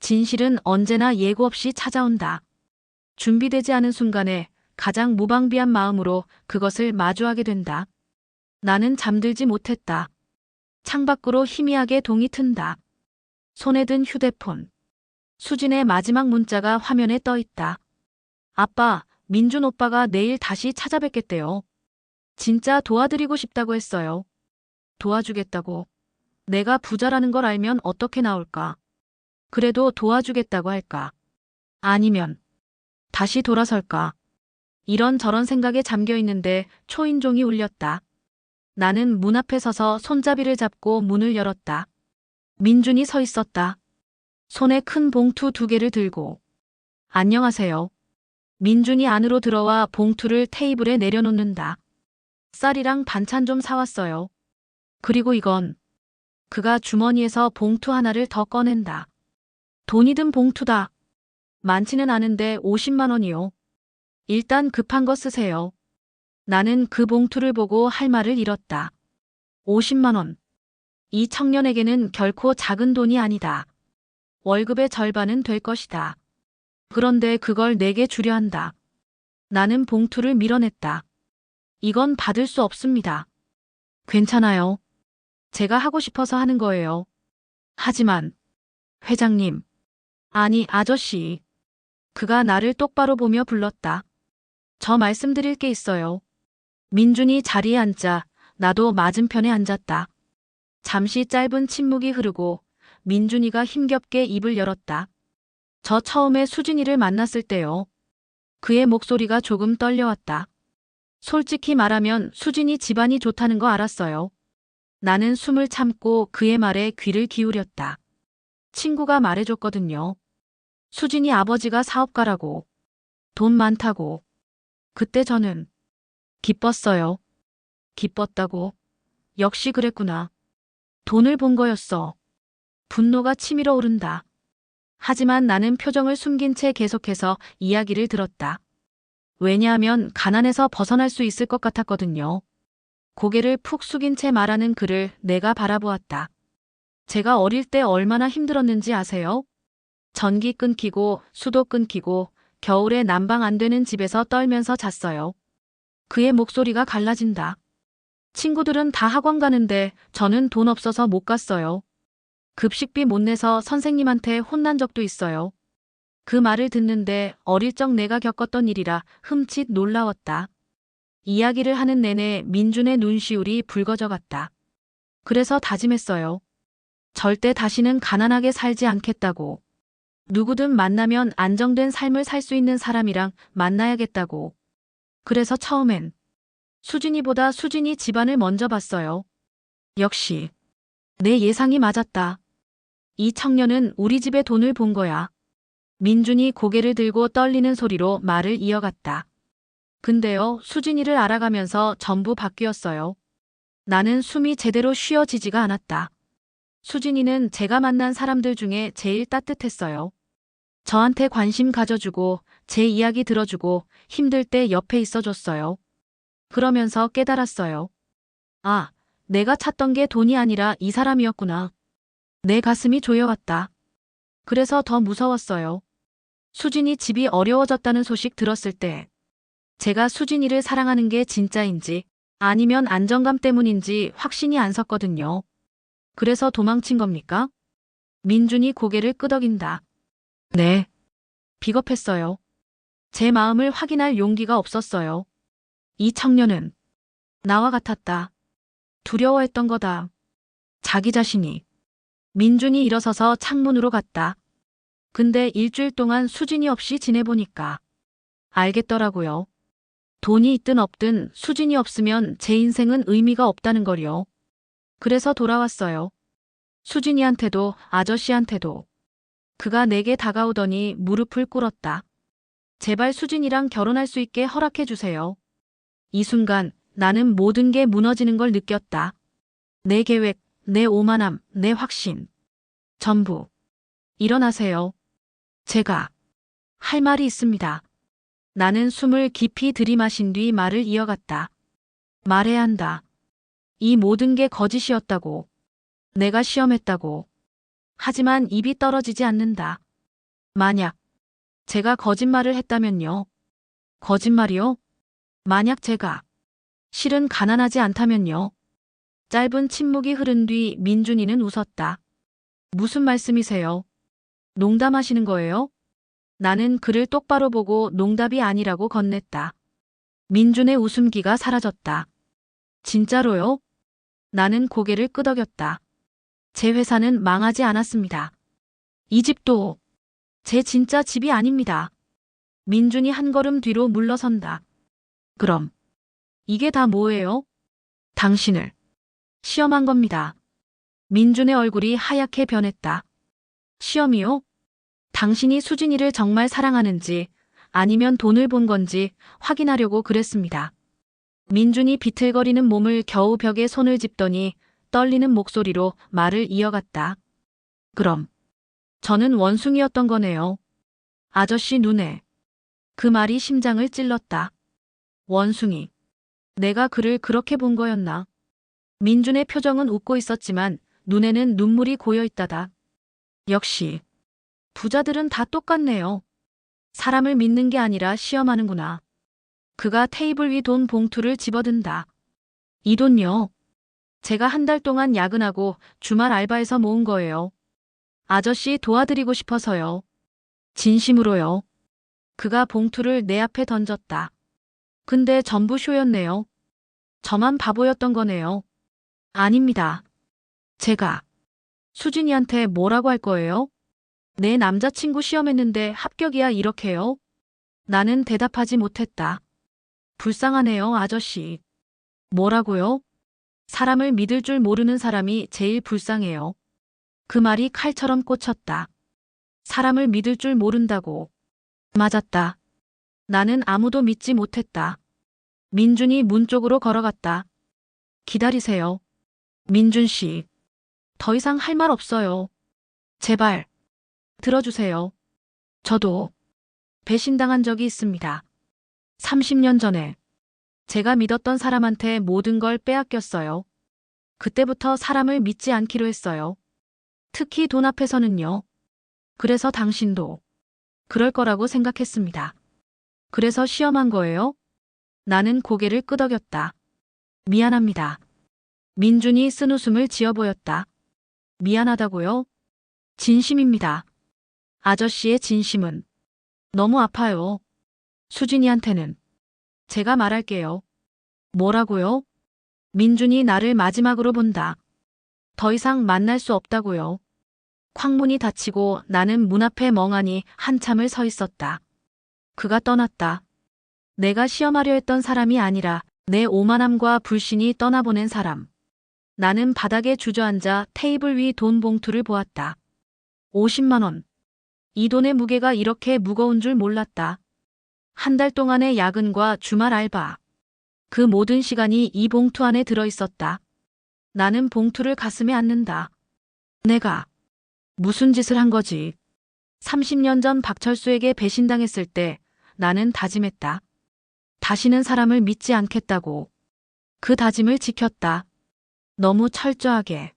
진실은 언제나 예고 없이 찾아온다. 준비되지 않은 순간에 가장 무방비한 마음으로 그것을 마주하게 된다. 나는 잠들지 못했다. 창밖으로 희미하게 동이 튼다. 손에 든 휴대폰. 수진의 마지막 문자가 화면에 떠 있다. 아빠, 민준 오빠가 내일 다시 찾아뵙겠대요. 진짜 도와드리고 싶다고 했어요. 도와주겠다고. 내가 부자라는 걸 알면 어떻게 나올까? 그래도 도와주겠다고 할까? 아니면 다시 돌아설까? 이런저런 생각에 잠겨 있는데 초인종이 울렸다. 나는 문 앞에 서서 손잡이를 잡고 문을 열었다. 민준이 서 있었다. 손에 큰 봉투 2개를 들고. 안녕하세요. 민준이 안으로 들어와 봉투를 테이블에 내려놓는다. 쌀이랑 반찬 좀 사왔어요. 그리고 이건. 그가 주머니에서 봉투 하나를 더 꺼낸다. 돈이 든 봉투다. 많지는 않은데 50만 원이요. 일단 급한 거 쓰세요. 나는 그 봉투를 보고 할 말을 잃었다. 50만 원. 이 청년에게는 결코 작은 돈이 아니다. 월급의 절반은 될 것이다. 그런데 그걸 내게 주려 한다. 나는 봉투를 밀어냈다. 이건 받을 수 없습니다. 괜찮아요. 제가 하고 싶어서 하는 거예요. 하지만, 회장님. 아니, 아저씨. 그가 나를 똑바로 보며 불렀다. 저 말씀드릴 게 있어요. 민준이 자리에 앉자 나도 맞은편에 앉았다. 잠시 짧은 침묵이 흐르고 민준이가 힘겹게 입을 열었다. 저 처음에 수진이를 만났을 때요. 그의 목소리가 조금 떨려왔다. 솔직히 말하면 수진이 집안이 좋다는 거 알았어요. 나는 숨을 참고 그의 말에 귀를 기울였다. 친구가 말해줬거든요. 수진이 아버지가 사업가라고. 돈 많다고. 그때 저는 기뻤어요. 기뻤다고. 역시 그랬구나. 돈을 본 거였어. 분노가 치밀어 오른다. 하지만 나는 표정을 숨긴 채 계속해서 이야기를 들었다. 왜냐하면 가난에서 벗어날 수 있을 것 같았거든요. 고개를 푹 숙인 채 말하는 그를 내가 바라보았다. 제가 어릴 때 얼마나 힘들었는지 아세요? 전기 끊기고 수도 끊기고 겨울에 난방 안 되는 집에서 떨면서 잤어요. 그의 목소리가 갈라진다. 친구들은 다 학원 가는데 저는 돈 없어서 못 갔어요. 급식비 못 내서 선생님한테 혼난 적도 있어요. 그 말을 듣는데 어릴 적 내가 겪었던 일이라 흠칫 놀라웠다. 이야기를 하는 내내 민준의 눈시울이 붉어져 갔다. 그래서 다짐했어요. 절대 다시는 가난하게 살지 않겠다고. 누구든 만나면 안정된 삶을 살 수 있는 사람이랑 만나야겠다고. 그래서 처음엔 수진이보다 수진이 집안을 먼저 봤어요. 역시 내 예상이 맞았다. 이 청년은 우리 집에 돈을 본 거야. 민준이 고개를 들고 떨리는 소리로 말을 이어갔다. 근데요, 수진이를 알아가면서 전부 바뀌었어요. 나는 숨이 제대로 쉬어지지가 않았다. 수진이는 제가 만난 사람들 중에 제일 따뜻했어요. 저한테 관심 가져주고 제 이야기 들어주고 힘들 때 옆에 있어줬어요. 그러면서 깨달았어요. 아, 내가 찾던 게 돈이 아니라 이 사람이었구나. 내 가슴이 조여왔다. 그래서 더 무서웠어요. 수진이 집이 어려워졌다는 소식 들었을 때 제가 수진이를 사랑하는 게 진짜인지 아니면 안정감 때문인지 확신이 안 섰거든요. 그래서 도망친 겁니까? 민준이 고개를 끄덕인다. 네. 비겁했어요. 제 마음을 확인할 용기가 없었어요. 이 청년은 나와 같았다. 두려워했던 거다. 자기 자신이. 민준이 일어서서 창문으로 갔다. 근데 일주일 동안 수진이 없이 지내보니까 알겠더라고요. 돈이 있든 없든 수진이 없으면 제 인생은 의미가 없다는 걸요. 그래서 돌아왔어요. 수진이한테도 아저씨한테도. 그가 내게 다가오더니 무릎을 꿇었다. 제발 수진이랑 결혼할 수 있게 허락해 주세요. 이 순간 나는 모든 게 무너지는 걸 느꼈다. 내 계획, 내 오만함, 내 확신. 전부. 일어나세요. 제가 할 말이 있습니다. 나는 숨을 깊이 들이마신 뒤 말을 이어갔다. 말해야 한다. 이 모든 게 거짓이었다고. 내가 시험했다고. 하지만 입이 떨어지지 않는다. 만약 제가 거짓말을 했다면요? 거짓말이요? 만약 제가 실은 가난하지 않다면요? 짧은 침묵이 흐른 뒤 민준이는 웃었다. 무슨 말씀이세요? 농담하시는 거예요? 나는 그를 똑바로 보고 농담이 아니라고 건넸다. 민준의 웃음기가 사라졌다. 진짜로요? 나는 고개를 끄덕였다. 제 회사는 망하지 않았습니다. 이 집도 제 진짜 집이 아닙니다. 민준이 한 걸음 뒤로 물러선다. 그럼 이게 다 뭐예요? 당신을 시험한 겁니다. 민준의 얼굴이 하얗게 변했다. 시험이요? 당신이 수진이를 정말 사랑하는지 아니면 돈을 본 건지 확인하려고 그랬습니다. 민준이 비틀거리는 몸을 겨우 벽에 손을 짚더니 떨리는 목소리로 말을 이어갔다. 그럼 저는 원숭이였던 거네요. 아저씨 눈에 그 말이 심장을 찔렀다. 원숭이. 내가 그를 그렇게 본 거였나? 민준의 표정은 웃고 있었지만 눈에는 눈물이 고여 있다다. 역시 부자들은 다 똑같네요. 사람을 믿는 게 아니라 시험하는구나. 그가 테이블 위 돈 봉투를 집어든다. 이 돈요. 제가 한 달 동안 야근하고 주말 알바해서 모은 거예요. 아저씨 도와드리고 싶어서요. 진심으로요. 그가 봉투를 내 앞에 던졌다. 근데 전부 쇼였네요. 저만 바보였던 거네요. 아닙니다. 제가 수진이한테 뭐라고 할 거예요? 내 남자친구 시험했는데 합격이야 이렇게요? 나는 대답하지 못했다. 불쌍하네요, 아저씨. 뭐라고요? 사람을 믿을 줄 모르는 사람이 제일 불쌍해요. 그 말이 칼처럼 꽂혔다. 사람을 믿을 줄 모른다고. 맞았다. 나는 아무도 믿지 못했다. 민준이 문 쪽으로 걸어갔다. 기다리세요. 민준 씨. 더 이상 할 말 없어요. 제발. 들어주세요. 저도 배신당한 적이 있습니다. 30년 전에 제가 믿었던 사람한테 모든 걸 빼앗겼어요. 그때부터 사람을 믿지 않기로 했어요. 특히 돈 앞에서는요. 그래서 당신도 그럴 거라고 생각했습니다. 그래서 시험한 거예요? 나는 고개를 끄덕였다. 미안합니다. 민준이 쓴웃음을 지어 보였다. 미안하다고요? 진심입니다. 아저씨의 진심은 너무 아파요. 수진이한테는 제가 말할게요. 뭐라고요? 민준이 나를 마지막으로 본다. 더 이상 만날 수 없다고요. 쾅문이 닫히고 나는 문 앞에 멍하니 한참을 서 있었다. 그가 떠났다. 내가 시험하려 했던 사람이 아니라 내 오만함과 불신이 떠나보낸 사람. 나는 바닥에 주저앉아 테이블 위 돈 봉투를 보았다. 50만 원. 이 돈의 무게가 이렇게 무거운 줄 몰랐다. 한 달 동안의 야근과 주말 알바. 그 모든 시간이 이 봉투 안에 들어있었다. 나는 봉투를 가슴에 안는다. 내가 무슨 짓을 한 거지? 30년 전 박철수에게 배신당했을 때 나는 다짐했다. 다시는 사람을 믿지 않겠다고. 그 다짐을 지켰다. 너무 철저하게.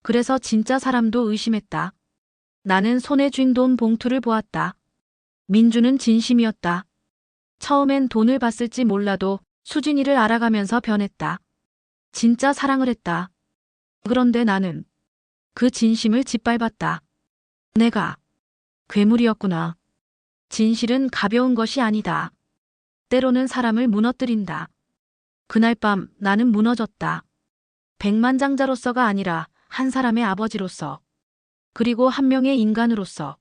그래서 진짜 사람도 의심했다. 나는 손에 쥔 돈 봉투를 보았다. 민주는 진심이었다. 처음엔 돈을 봤을지 몰라도 수진이를 알아가면서 변했다. 진짜 사랑을 했다. 그런데 나는 그 진심을 짓밟았다. 내가 괴물이었구나. 진실은 가벼운 것이 아니다. 때로는 사람을 무너뜨린다. 그날 밤 나는 무너졌다. 백만장자로서가 아니라 한 사람의 아버지로서, 그리고 한 명의 인간으로서.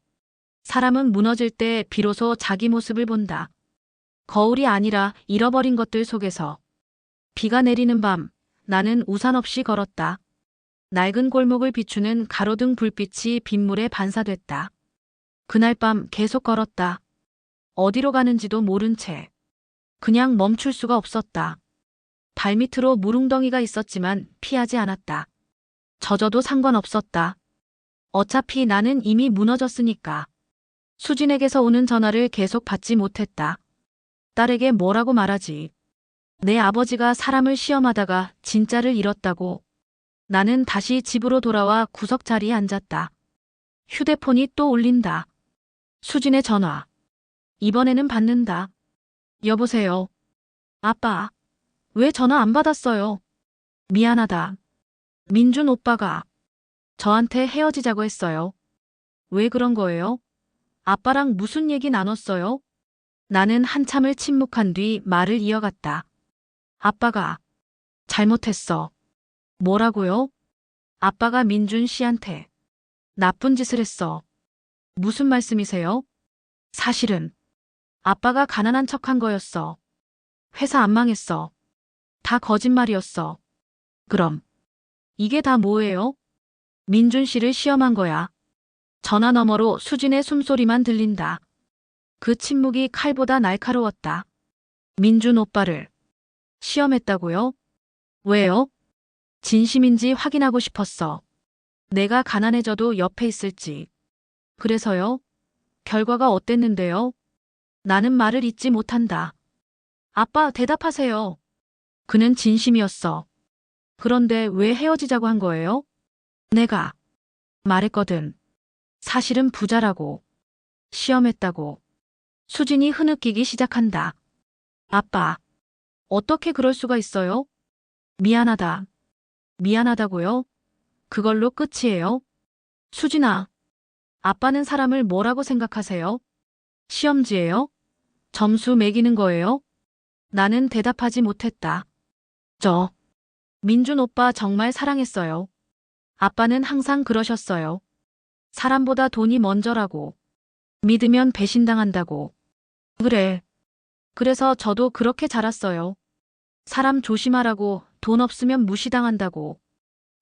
사람은 무너질 때 비로소 자기 모습을 본다. 거울이 아니라 잃어버린 것들 속에서. 비가 내리는 밤, 나는 우산 없이 걸었다. 낡은 골목을 비추는 가로등 불빛이 빗물에 반사됐다. 그날 밤 계속 걸었다. 어디로 가는지도 모른 채. 그냥 멈출 수가 없었다. 발밑으로 물웅덩이가 있었지만 피하지 않았다. 젖어도 상관없었다. 어차피 나는 이미 무너졌으니까. 수진에게서 오는 전화를 계속 받지 못했다. 딸에게 뭐라고 말하지? 내 아버지가 사람을 시험하다가 진짜를 잃었다고. 나는 다시 집으로 돌아와 구석 자리에 앉았다. 휴대폰이 또 울린다. 수진의 전화. 이번에는 받는다. 여보세요. 아빠. 왜 전화 안 받았어요? 미안하다. 민준 오빠가 저한테 헤어지자고 했어요. 왜 그런 거예요? 아빠랑 무슨 얘기 나눴어요? 나는 한참을 침묵한 뒤 말을 이어갔다. 아빠가 잘못했어. 뭐라고요? 아빠가 민준 씨한테 나쁜 짓을 했어. 무슨 말씀이세요? 사실은 아빠가 가난한 척한 거였어. 회사 안 망했어. 다 거짓말이었어. 그럼 이게 다 뭐예요? 민준 씨를 시험한 거야. 전화 너머로 수진의 숨소리만 들린다. 그 침묵이 칼보다 날카로웠다. 민준 오빠를 시험했다고요? 왜요? 진심인지 확인하고 싶었어. 내가 가난해져도 옆에 있을지. 그래서요? 결과가 어땠는데요? 나는 말을 잇지 못한다. 아빠, 대답하세요. 그는 진심이었어. 그런데 왜 헤어지자고 한 거예요? 내가 말했거든. 사실은 부자라고. 시험했다고. 수진이 흐느끼기 시작한다. 아빠, 어떻게 그럴 수가 있어요? 미안하다. 미안하다고요? 그걸로 끝이에요? 수진아, 아빠는 사람을 뭐라고 생각하세요? 시험지예요? 점수 매기는 거예요? 나는 대답하지 못했다. 민준 오빠 정말 사랑했어요. 아빠는 항상 그러셨어요. 사람보다 돈이 먼저라고. 믿으면 배신당한다고. 그래. 그래서 저도 그렇게 자랐어요. 사람 조심하라고, 돈 없으면 무시당한다고.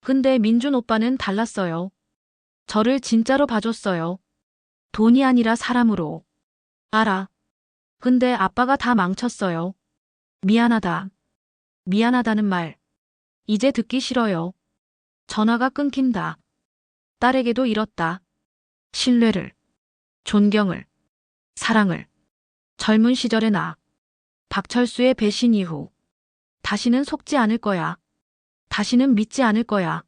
근데 민준 오빠는 달랐어요. 저를 진짜로 봐줬어요. 돈이 아니라 사람으로. 알아. 근데 아빠가 다 망쳤어요. 미안하다. 미안하다는 말. 이제 듣기 싫어요. 전화가 끊긴다. 딸에게도 잃었다. 신뢰를, 존경을, 사랑을. 젊은 시절의 나. 박철수의 배신 이후. 다시는 속지 않을 거야. 다시는 믿지 않을 거야.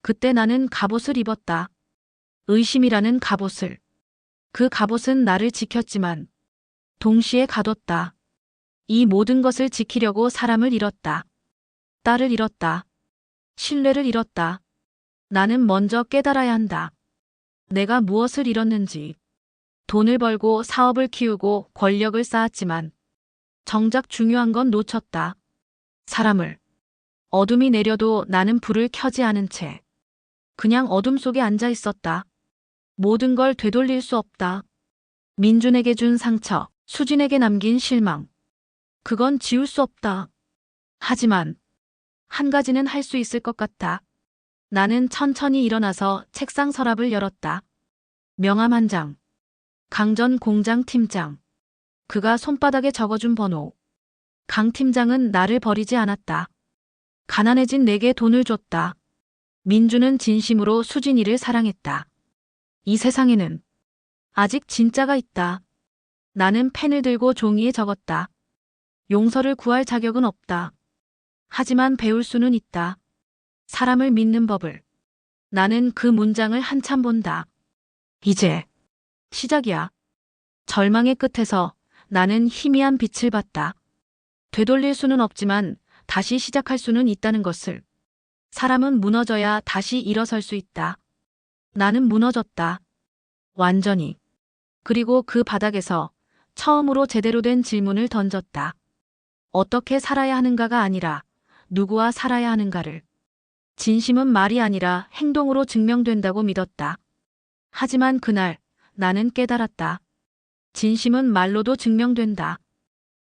그때 나는 갑옷을 입었다. 의심이라는 갑옷을. 그 갑옷은 나를 지켰지만 동시에 가뒀다. 이 모든 것을 지키려고 사람을 잃었다. 딸을 잃었다. 신뢰를 잃었다. 나는 먼저 깨달아야 한다. 내가 무엇을 잃었는지. 돈을 벌고 사업을 키우고 권력을 쌓았지만 정작 중요한 건 놓쳤다. 사람을. 어둠이 내려도 나는 불을 켜지 않은 채 그냥 어둠 속에 앉아 있었다. 모든 걸 되돌릴 수 없다. 민준에게 준 상처, 수진에게 남긴 실망. 그건 지울 수 없다. 하지만 한 가지는 할 수 있을 것 같다. 나는 천천히 일어나서 책상 서랍을 열었다. 명함 한 장. 강전 공장 팀장. 그가 손바닥에 적어준 번호. 강 팀장은 나를 버리지 않았다. 가난해진 내게 돈을 줬다. 민주는 진심으로 수진이를 사랑했다. 이 세상에는 아직 진짜가 있다. 나는 펜을 들고 종이에 적었다. 용서를 구할 자격은 없다. 하지만 배울 수는 있다. 사람을 믿는 법을. 나는 그 문장을 한참 본다. 이제 시작이야. 절망의 끝에서 나는 희미한 빛을 봤다. 되돌릴 수는 없지만 다시 시작할 수는 있다는 것을. 사람은 무너져야 다시 일어설 수 있다. 나는 무너졌다. 완전히. 그리고 그 바닥에서 처음으로 제대로 된 질문을 던졌다. 어떻게 살아야 하는가가 아니라 누구와 살아야 하는가를. 진심은 말이 아니라 행동으로 증명된다고 믿었다. 하지만 그날 나는 깨달았다. 진심은 말로도 증명된다.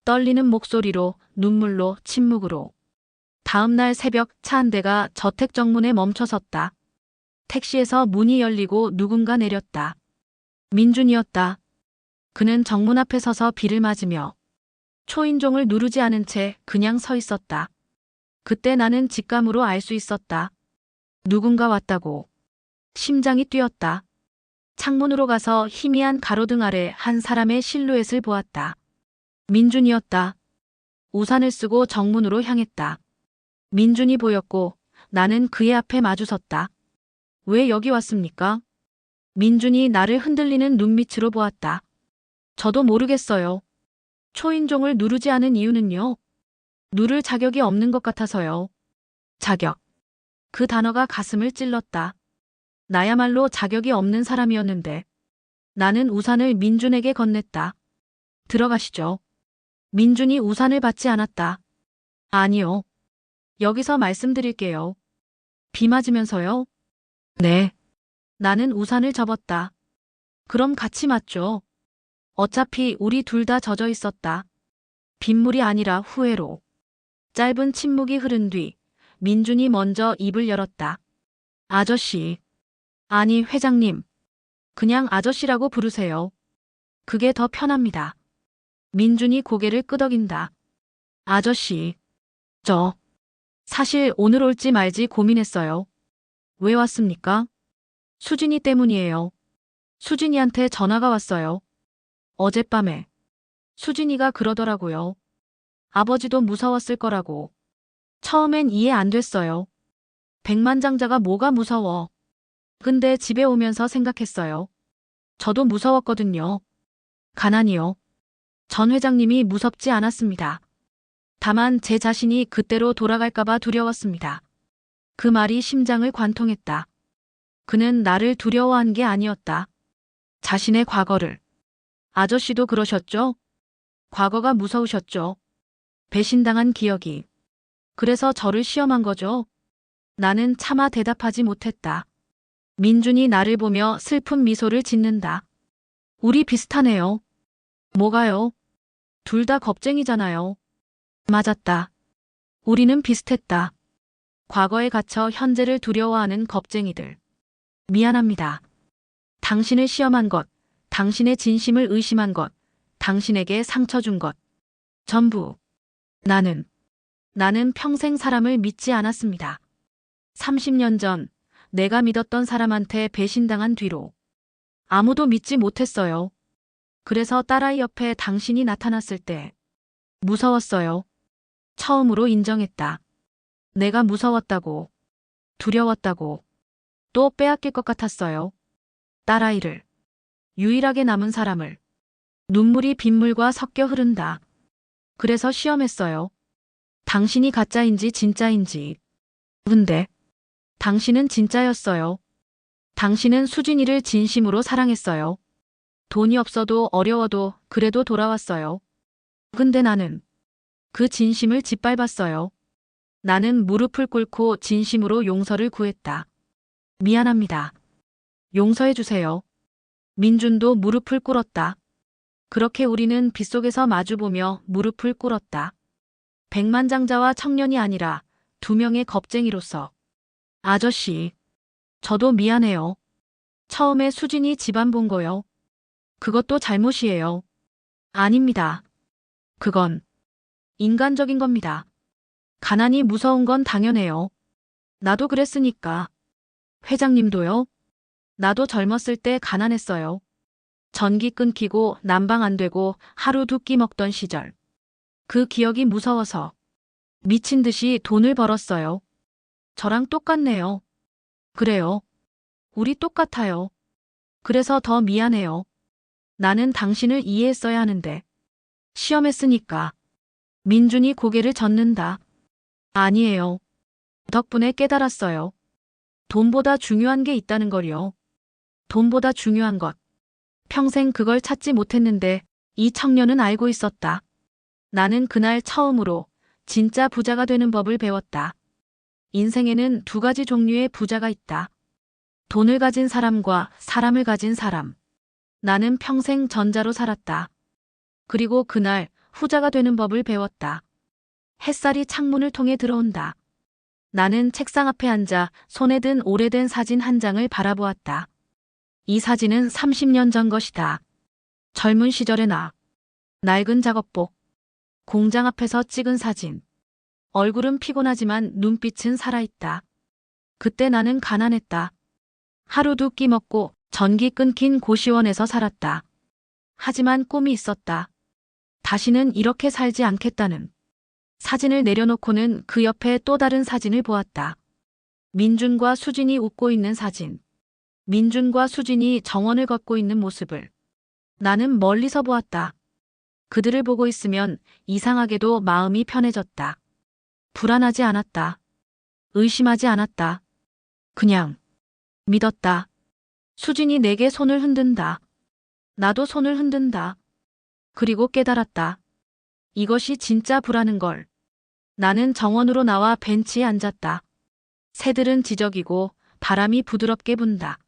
떨리는 목소리로, 눈물로, 침묵으로. 다음 날 새벽 차 한 대가 저택 정문에 멈춰섰다. 택시에서 문이 열리고 누군가 내렸다. 민준이었다. 그는 정문 앞에 서서 비를 맞으며 초인종을 누르지 않은 채 그냥 서 있었다. 그때 나는 직감으로 알 수 있었다. 누군가 왔다고. 심장이 뛰었다. 창문으로 가서 희미한 가로등 아래 한 사람의 실루엣을 보았다. 민준이었다. 우산을 쓰고 정문으로 향했다. 민준이 보였고 나는 그의 앞에 마주섰다. 왜 여기 왔습니까? 민준이 나를 흔들리는 눈빛으로 보았다. 저도 모르겠어요. 초인종을 누르지 않은 이유는요. 누를 자격이 없는 것 같아서요. 자격. 그 단어가 가슴을 찔렀다. 나야말로 자격이 없는 사람이었는데. 나는 우산을 민준에게 건넸다. 들어가시죠. 민준이 우산을 받지 않았다. 아니요. 여기서 말씀드릴게요. 비 맞으면서요? 네. 나는 우산을 접었다. 그럼 같이 맞죠. 어차피 우리 둘 다 젖어 있었다. 빗물이 아니라 후회로. 짧은 침묵이 흐른 뒤 민준이 먼저 입을 열었다. 아저씨. 아니, 회장님. 그냥 아저씨라고 부르세요. 그게 더 편합니다. 민준이 고개를 끄덕인다. 아저씨. 사실 오늘 올지 말지 고민했어요. 왜 왔습니까? 수진이 때문이에요. 수진이한테 전화가 왔어요. 어젯밤에. 수진이가 그러더라고요. 아버지도 무서웠을 거라고. 처음엔 이해 안 됐어요. 백만장자가 뭐가 무서워. 근데 집에 오면서 생각했어요. 저도 무서웠거든요. 가난이요. 전 회장님이 무섭지 않았습니다. 다만 제 자신이 그때로 돌아갈까봐 두려웠습니다. 그 말이 심장을 관통했다. 그는 나를 두려워한 게 아니었다. 자신의 과거를. 아저씨도 그러셨죠? 과거가 무서우셨죠? 배신당한 기억이. 그래서 저를 시험한 거죠? 나는 차마 대답하지 못했다. 민준이 나를 보며 슬픈 미소를 짓는다. 우리 비슷하네요. 뭐가요? 둘 다 겁쟁이잖아요. 맞았다. 우리는 비슷했다. 과거에 갇혀 현재를 두려워하는 겁쟁이들. 미안합니다. 당신을 시험한 것, 당신의 진심을 의심한 것, 당신에게 상처 준 것. 전부. 나는 평생 사람을 믿지 않았습니다. 30년 전 내가 믿었던 사람한테 배신당한 뒤로 아무도 믿지 못했어요. 그래서 딸아이 옆에 당신이 나타났을 때 무서웠어요. 처음으로 인정했다. 내가 무서웠다고, 두려웠다고, 또 빼앗길 것 같았어요. 딸아이를, 유일하게 남은 사람을. 눈물이 빗물과 섞여 흐른다. 그래서 시험했어요. 당신이 가짜인지 진짜인지. 근데 당신은 진짜였어요. 당신은 수진이를 진심으로 사랑했어요. 돈이 없어도 어려워도 그래도 돌아왔어요. 근데 나는 그 진심을 짓밟았어요. 나는 무릎을 꿇고 진심으로 용서를 구했다. 미안합니다. 용서해 주세요. 민준도 무릎을 꿇었다. 그렇게 우리는 빗속에서 마주보며 무릎을 꿇었다. 백만장자와 청년이 아니라 두 명의 겁쟁이로서. 아저씨, 저도 미안해요. 처음에 수진이 집안 본 거요. 그것도 잘못이에요. 아닙니다. 그건 인간적인 겁니다. 가난이 무서운 건 당연해요. 나도 그랬으니까. 회장님도요? 나도 젊었을 때 가난했어요. 전기 끊기고 난방 안 되고 하루 두 끼 먹던 시절. 그 기억이 무서워서 미친 듯이 돈을 벌었어요. 저랑 똑같네요. 그래요. 우리 똑같아요. 그래서 더 미안해요. 나는 당신을 이해했어야 하는데. 시험했으니까. 민준이 고개를 젓는다. 아니에요. 덕분에 깨달았어요. 돈보다 중요한 게 있다는 걸요. 돈보다 중요한 것. 평생 그걸 찾지 못했는데 이 청년은 알고 있었다. 나는 그날 처음으로 진짜 부자가 되는 법을 배웠다. 인생에는 두 가지 종류의 부자가 있다. 돈을 가진 사람과 사람을 가진 사람. 나는 평생 전자로 살았다. 그리고 그날 후자가 되는 법을 배웠다. 햇살이 창문을 통해 들어온다. 나는 책상 앞에 앉아 손에 든 오래된 사진 한 장을 바라보았다. 이 사진은 30년 전 것이다. 젊은 시절의 나. 낡은 작업복. 공장 앞에서 찍은 사진. 얼굴은 피곤하지만 눈빛은 살아있다. 그때 나는 가난했다. 하루 두 끼 먹고 전기 끊긴 고시원에서 살았다. 하지만 꿈이 있었다. 다시는 이렇게 살지 않겠다는. 사진을 내려놓고는 그 옆에 또 다른 사진을 보았다. 민준과 수진이 웃고 있는 사진. 민준과 수진이 정원을 걷고 있는 모습을 나는 멀리서 보았다. 그들을 보고 있으면 이상하게도 마음이 편해졌다. 불안하지 않았다. 의심하지 않았다. 그냥 믿었다. 수진이 내게 손을 흔든다. 나도 손을 흔든다. 그리고 깨달았다. 이것이 진짜 불안한 걸. 나는 정원으로 나와 벤치에 앉았다. 새들은 지저귀고 바람이 부드럽게 분다.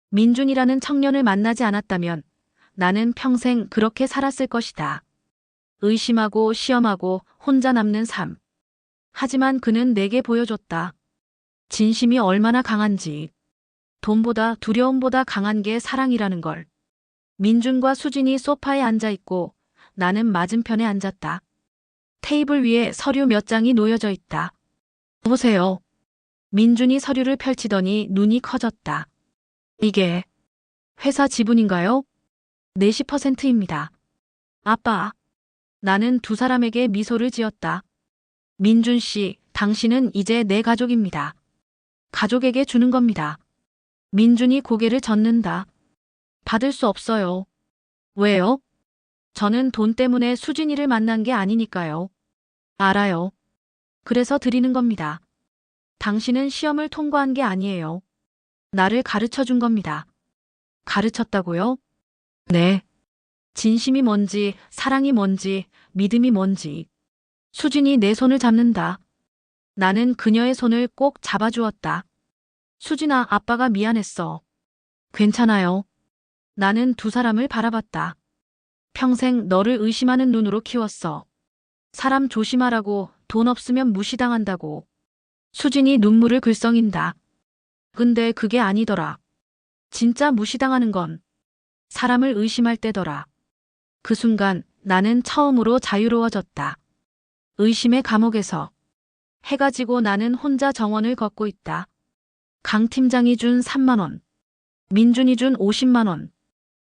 민준이라는 청년을 만나지 않았다면 나는 평생 그렇게 살았을 것이다. 의심하고 시험하고 혼자 남는 삶. 하지만 그는 내게 보여줬다. 진심이 얼마나 강한지. 돈보다 두려움보다 강한 게 사랑이라는 걸. 민준과 수진이 소파에 앉아 있고 나는 맞은편에 앉았다. 테이블 위에 서류 몇 장이 놓여져 있다. 보세요. 민준이 서류를 펼치더니 눈이 커졌다. 이게 회사 지분인가요? 네, 10%입니다. 아빠. 나는 두 사람에게 미소를 지었다. 민준 씨, 당신은 이제 내 가족입니다. 가족에게 주는 겁니다. 민준이 고개를 젓는다. 받을 수 없어요. 왜요? 저는 돈 때문에 수진이를 만난 게 아니니까요. 알아요. 그래서 드리는 겁니다. 당신은 시험을 통과한 게 아니에요. 나를 가르쳐 준 겁니다. 가르쳤다고요? 네. 진심이 뭔지, 사랑이 뭔지, 믿음이 뭔지. 수진이 내 손을 잡는다. 나는 그녀의 손을 꼭 잡아주었다. 수진아, 아빠가 미안했어. 괜찮아요. 나는 두 사람을 바라봤다. 평생 너를 의심하는 눈으로 키웠어. 사람 조심하라고, 돈 없으면 무시당한다고. 수진이 눈물을 글썽인다. 근데 그게 아니더라. 진짜 무시당하는 건 사람을 의심할 때더라. 그 순간 나는 처음으로 자유로워졌다. 의심의 감옥에서. 해가 지고 나는 혼자 정원을 걷고 있다. 강 팀장이 준 3만 원. 민준이 준 50만 원.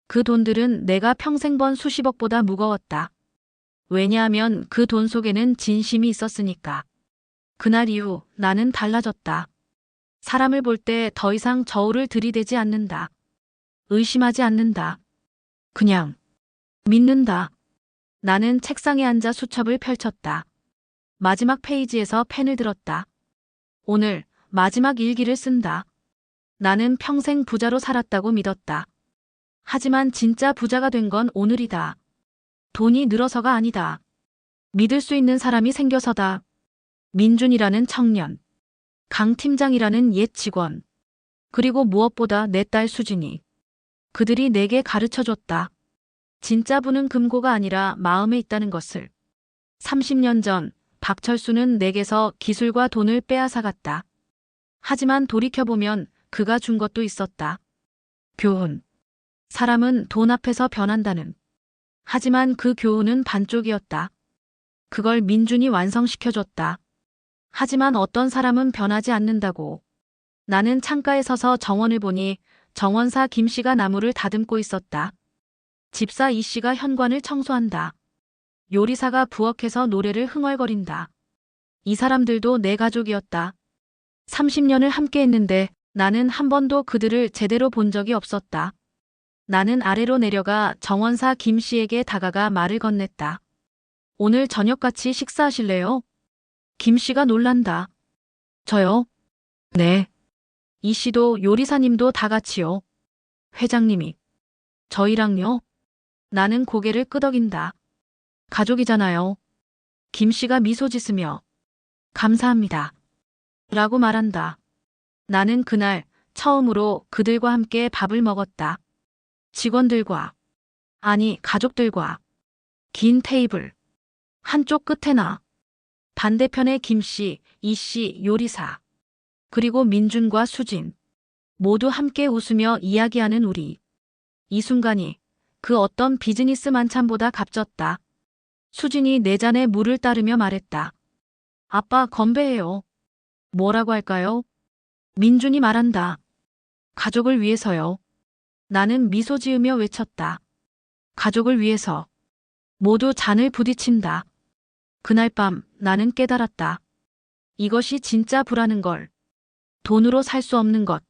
그 돈들은 내가 평생 번 수십억보다 무거웠다. 왜냐하면 그 돈 속에는 진심이 있었으니까. 그날 이후 나는 달라졌다. 사람을 볼 때 더 이상 저울을 들이대지 않는다. 의심하지 않는다. 그냥 믿는다. 나는 책상에 앉아 수첩을 펼쳤다. 마지막 페이지에서 펜을 들었다. 오늘 마지막 일기를 쓴다. 나는 평생 부자로 살았다고 믿었다. 하지만 진짜 부자가 된 건 오늘이다. 돈이 늘어서가 아니다. 믿을 수 있는 사람이 생겨서다. 민준이라는 청년, 강 팀장이라는 옛 직원, 그리고 무엇보다 내 딸 수진이. 그들이 내게 가르쳐줬다. 진짜 부는 금고가 아니라 마음에 있다는 것을. 30년 전 박철수는 내게서 기술과 돈을 빼앗아갔다. 하지만 돌이켜보면 그가 준 것도 있었다. 교훈. 사람은 돈 앞에서 변한다는. 하지만 그 교훈은 반쪽이었다. 그걸 민준이 완성시켜줬다. 하지만 어떤 사람은 변하지 않는다고. 나는 창가에 서서 정원을 보니 정원사 김 씨가 나무를 다듬고 있었다. 집사 이 씨가 현관을 청소한다. 요리사가 부엌에서 노래를 흥얼거린다. 이 사람들도 내 가족이었다. 30년을 함께 했는데 나는 한 번도 그들을 제대로 본 적이 없었다. 나는 아래로 내려가 정원사 김 씨에게 다가가 말을 건넸다. 오늘 저녁 같이 식사하실래요? 김 씨가 놀란다. 저요? 네. 이 씨도 요리사님도 다 같이요. 회장님이. 저희랑요? 나는 고개를 끄덕인다. 가족이잖아요. 김 씨가 미소 짓으며 감사합니다. 라고 말한다. 나는 그날 처음으로 그들과 함께 밥을 먹었다. 직원들과, 아니 가족들과. 긴 테이블. 한쪽 끝에 나. 반대편에 김 씨, 이 씨 요리사. 그리고 민준과 수진. 모두 함께 웃으며 이야기하는 우리. 이 순간이 그 어떤 비즈니스 만찬보다 값졌다. 수진이 내 잔에 물을 따르며 말했다. 아빠 건배해요. 뭐라고 할까요? 민준이 말한다. 가족을 위해서요. 나는 미소 지으며 외쳤다. 가족을 위해서. 모두 잔을 부딪힌다. 그날 밤 나는 깨달았다. 이것이 진짜 부라는 걸. 돈으로 살 수 없는 것.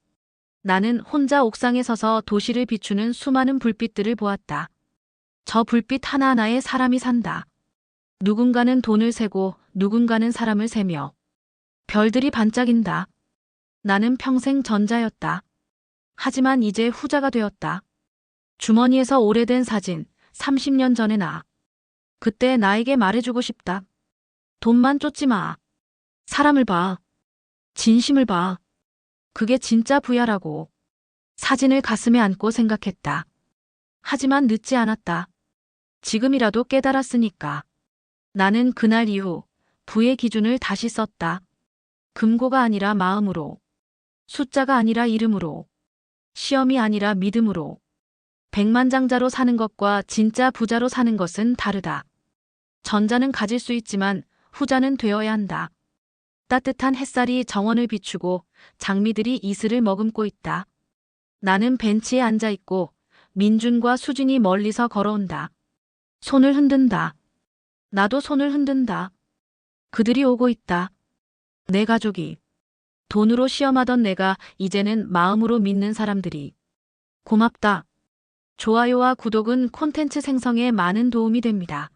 나는 혼자 옥상에 서서 도시를 비추는 수많은 불빛들을 보았다. 저 불빛 하나하나에 사람이 산다. 누군가는 돈을 세고 누군가는 사람을 세며 별들이 반짝인다. 나는 평생 전자였다. 하지만 이제 후자가 되었다. 주머니에서 오래된 사진, 30년 전의 나. 그때 나에게 말해주고 싶다. 돈만 쫓지 마. 사람을 봐. 진심을 봐. 그게 진짜 부야라고. 사진을 가슴에 안고 생각했다. 하지만 늦지 않았다. 지금이라도 깨달았으니까. 나는 그날 이후 부의 기준을 다시 썼다. 금고가 아니라 마음으로. 숫자가 아니라 이름으로. 시험이 아니라 믿음으로. 백만장자로 사는 것과 진짜 부자로 사는 것은 다르다. 전자는 가질 수 있지만 후자는 되어야 한다. 따뜻한 햇살이 정원을 비추고 장미들이 이슬을 머금고 있다. 나는 벤치에 앉아 있고 민준과 수진이 멀리서 걸어온다. 손을 흔든다. 나도 손을 흔든다. 그들이 오고 있다. 내 가족이. 돈으로 시험하던 내가 이제는 마음으로 믿는 사람들이. 고맙다. 좋아요와 구독은 콘텐츠 생성에 많은 도움이 됩니다.